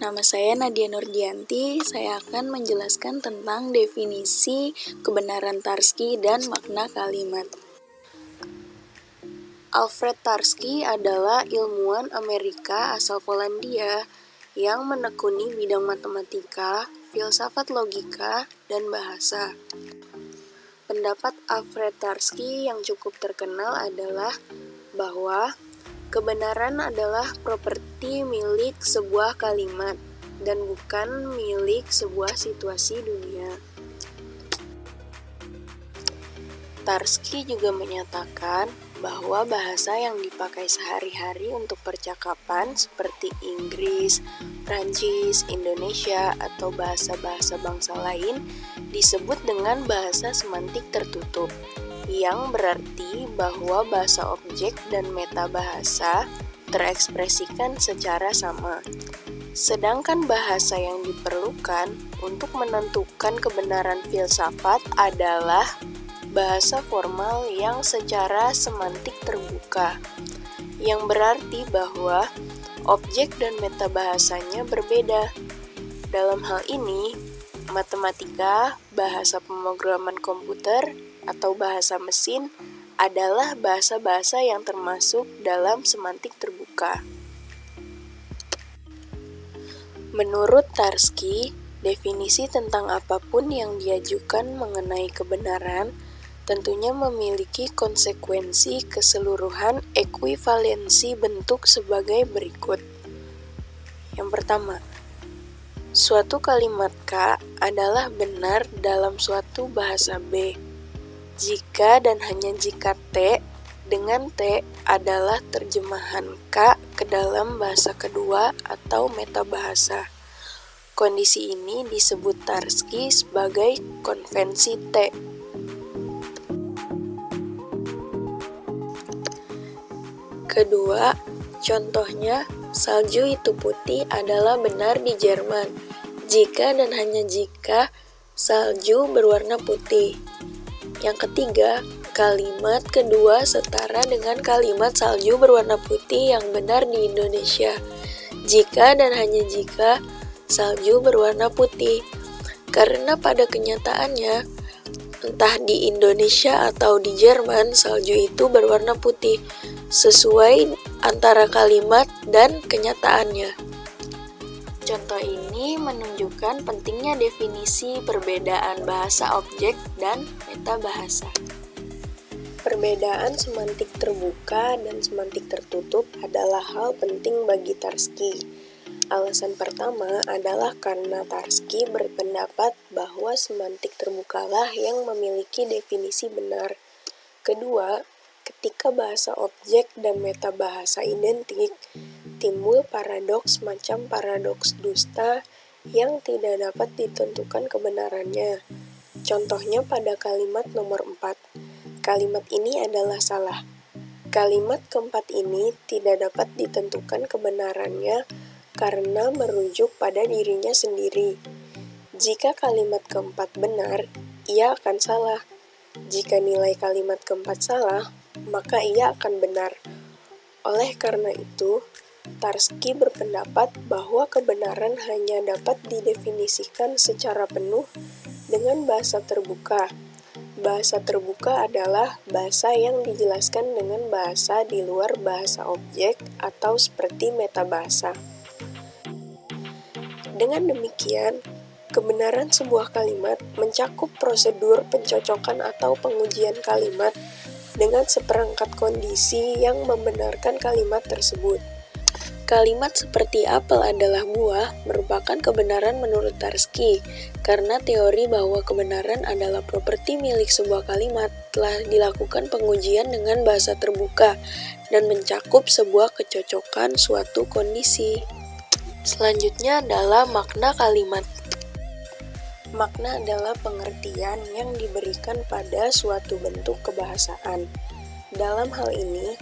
Nama saya Nadia Nurdianti, saya akan menjelaskan tentang definisi kebenaran Tarski dan makna kalimat. Alfred Tarski adalah ilmuwan Amerika asal Polandia yang menekuni bidang matematika, filsafat logika, dan bahasa. Pendapat Alfred Tarski yang cukup terkenal adalah bahwa kebenaran adalah properti milik sebuah kalimat dan bukan milik sebuah situasi dunia. Tarski juga menyatakan bahwa bahasa yang dipakai sehari-hari untuk percakapan seperti Inggris, Prancis, Indonesia, atau bahasa-bahasa bangsa lain disebut dengan bahasa semantik tertutup, yang berarti bahwa bahasa objek dan metabahasa terekspresikan secara sama. Sedangkan bahasa yang diperlukan untuk menentukan kebenaran filsafat adalah bahasa formal yang secara semantik terbuka, yang berarti bahwa objek dan metabahasanya berbeda. Dalam hal ini, matematika, bahasa pemrograman komputer, atau bahasa mesin adalah bahasa-bahasa yang termasuk dalam semantik terbuka. Menurut Tarski, definisi tentang apapun yang diajukan mengenai kebenaran tentunya memiliki konsekuensi keseluruhan ekuivalensi bentuk sebagai berikut. Yang pertama, suatu kalimat K adalah benar dalam suatu bahasa B jika dan hanya jika T dengan T adalah terjemahan K ke dalam bahasa kedua atau metabahasa. Kondisi ini disebut Tarski sebagai konvensi T. Kedua, contohnya, salju itu putih adalah benar di Jerman jika dan hanya jika salju berwarna putih. Yang ketiga, kalimat kedua setara dengan kalimat salju berwarna putih yang benar di Indonesia jika dan hanya jika salju berwarna putih. Karena pada kenyataannya, entah di Indonesia atau di Jerman, salju itu berwarna putih, sesuai antara kalimat dan kenyataannya. Contoh ini menunjukkan pentingnya definisi perbedaan bahasa objek dan metabahasa. Perbedaan semantik terbuka dan semantik tertutup adalah hal penting bagi Tarski. Alasan pertama adalah karena Tarski berpendapat bahwa semantik terbukalah yang memiliki definisi benar. Kedua, ketika bahasa objek dan metabahasa identik, timbul paradoks macam paradoks dusta yang tidak dapat ditentukan kebenarannya. Contohnya pada kalimat nomor 4. Kalimat ini adalah salah. Kalimat keempat ini tidak dapat ditentukan kebenarannya karena merujuk pada dirinya sendiri. Jika kalimat keempat benar, ia akan salah. Jika nilai kalimat keempat salah, maka ia akan benar. Oleh karena itu, Tarski berpendapat bahwa kebenaran hanya dapat didefinisikan secara penuh dengan bahasa terbuka. Bahasa terbuka adalah bahasa yang dijelaskan dengan bahasa di luar bahasa objek atau seperti metabahasa. Dengan demikian, kebenaran sebuah kalimat mencakup prosedur pencocokan atau pengujian kalimat dengan seperangkat kondisi yang membenarkan kalimat tersebut. Kalimat seperti apel adalah buah merupakan kebenaran menurut Tarski, karena teori bahwa kebenaran adalah properti milik sebuah kalimat telah dilakukan pengujian dengan bahasa terbuka dan mencakup sebuah kecocokan suatu kondisi. Selanjutnya adalah makna kalimat. Makna adalah pengertian yang diberikan pada suatu bentuk kebahasaan. Dalam hal ini,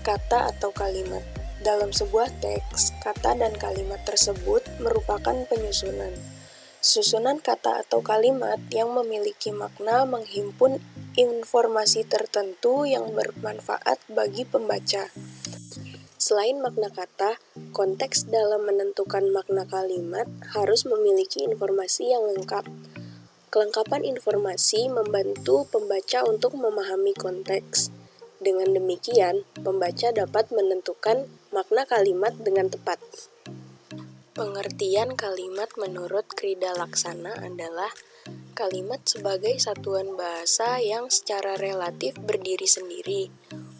kata atau kalimat. Dalam sebuah teks, kata dan kalimat tersebut merupakan penyusunan. Susunan kata atau kalimat yang memiliki makna menghimpun informasi tertentu yang bermanfaat bagi pembaca. Selain makna kata, konteks dalam menentukan makna kalimat harus memiliki informasi yang lengkap. Kelengkapan informasi membantu pembaca untuk memahami konteks. Dengan demikian, pembaca dapat menentukan makna kalimat dengan tepat. Pengertian kalimat menurut Krida Laksana adalah kalimat sebagai satuan bahasa yang secara relatif berdiri sendiri,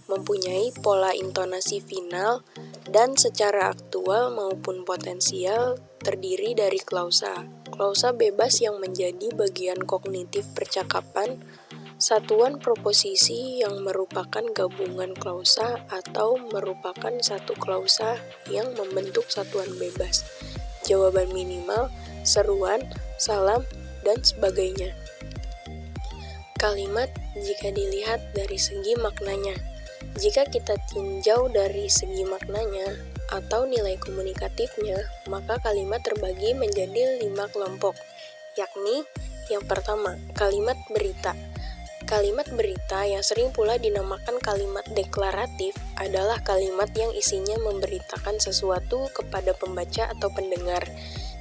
mempunyai pola intonasi final, dan secara aktual maupun potensial terdiri dari klausa. Klausa bebas yang menjadi bagian kognitif percakapan, satuan proposisi yang merupakan gabungan klausa atau merupakan satu klausa yang membentuk satuan bebas, jawaban minimal, seruan, salam, dan sebagainya. Kalimat jika dilihat dari segi maknanya. Jika kita tinjau dari segi maknanya atau nilai komunikatifnya, maka kalimat terbagi menjadi 5 kelompok, yakni yang pertama, kalimat berita. Kalimat berita yang sering pula dinamakan kalimat deklaratif adalah kalimat yang isinya memberitakan sesuatu kepada pembaca atau pendengar.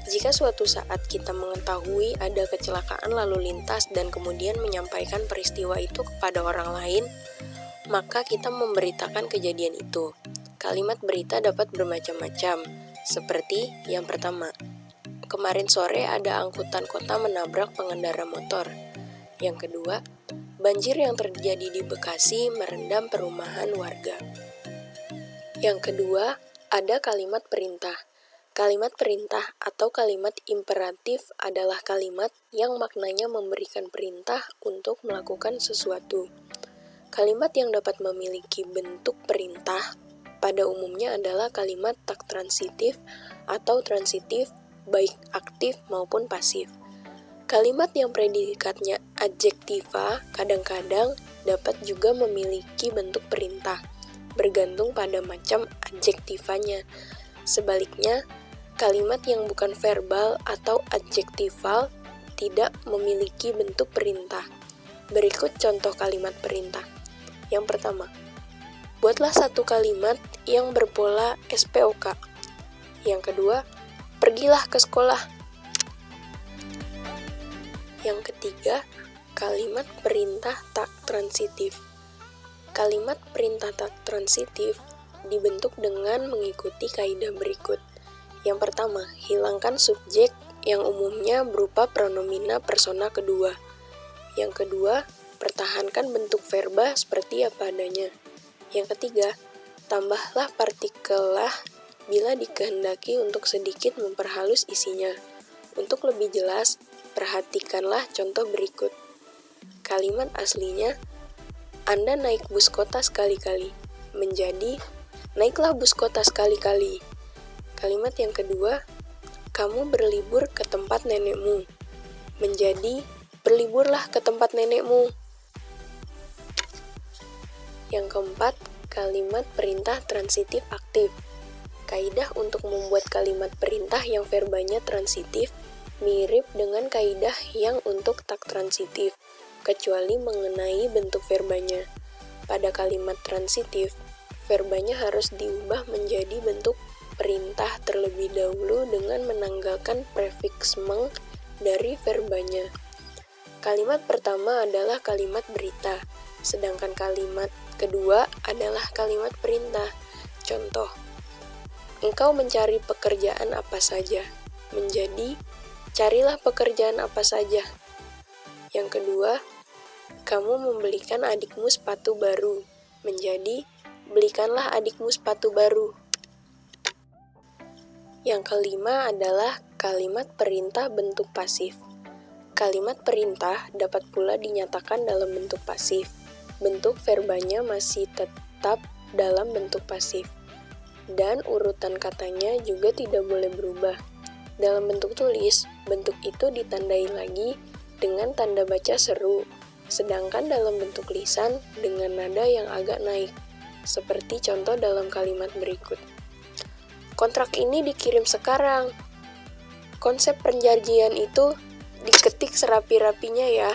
Jika suatu saat kita mengetahui ada kecelakaan lalu lintas dan kemudian menyampaikan peristiwa itu kepada orang lain, maka kita memberitakan kejadian itu. Kalimat berita dapat bermacam-macam, seperti yang pertama, kemarin sore ada angkutan kota menabrak pengendara motor. Yang kedua, banjir yang terjadi di Bekasi merendam perumahan warga. Yang kedua, ada kalimat perintah. Kalimat perintah atau kalimat imperatif adalah kalimat yang maknanya memberikan perintah untuk melakukan sesuatu. Kalimat yang dapat memiliki bentuk perintah pada umumnya adalah kalimat tak transitif atau transitif, baik aktif maupun pasif. Kalimat yang predikatnya adjektiva kadang-kadang dapat juga memiliki bentuk perintah, bergantung pada macam adjektivanya. Sebaliknya, kalimat yang bukan verbal atau adjektival tidak memiliki bentuk perintah. Berikut contoh kalimat perintah. Yang pertama, buatlah satu kalimat yang berpola SPOK. Yang kedua, pergilah ke sekolah. Yang ketiga, kalimat perintah tak transitif. Kalimat perintah tak transitif dibentuk dengan mengikuti kaidah berikut. Yang pertama, hilangkan subjek yang umumnya berupa pronomina persona kedua. Yang kedua, pertahankan bentuk verba seperti apa adanya. Yang ketiga, tambahlah partikel lah bila dikehendaki untuk sedikit memperhalus isinya. Untuk lebih jelas, perhatikanlah contoh berikut. Kalimat aslinya, Anda naik bus kota sekali-kali, menjadi, naiklah bus kota sekali-kali. Kalimat yang kedua, kamu berlibur ke tempat nenekmu, menjadi, berliburlah ke tempat nenekmu. Yang keempat, kalimat perintah transitif aktif. Kaidah untuk membuat kalimat perintah yang verbanya transitif mirip dengan kaidah yang untuk tak transitif, kecuali mengenai bentuk verbanya. Pada kalimat transitif, verbanya harus diubah menjadi bentuk perintah terlebih dahulu dengan menanggalkan prefiks meng dari verbanya. Kalimat pertama adalah kalimat berita, sedangkan kalimat kedua adalah kalimat perintah. Contoh, engkau mencari pekerjaan apa saja, menjadi, carilah pekerjaan apa saja. Yang kedua, kamu membelikan adikmu sepatu baru, menjadi, belikanlah adikmu sepatu baru. Yang kelima adalah kalimat perintah bentuk pasif. Kalimat perintah dapat pula dinyatakan dalam bentuk pasif. Bentuk verbanya masih tetap dalam bentuk pasif. Dan urutan katanya juga tidak boleh berubah. Dalam bentuk tulis, bentuk itu ditandai lagi dengan tanda baca seru. Sedangkan dalam bentuk lisan dengan nada yang agak naik. Seperti contoh dalam kalimat berikut. Kontrak ini dikirim sekarang. Konsep perjanjian itu diketik serapi-rapinya ya.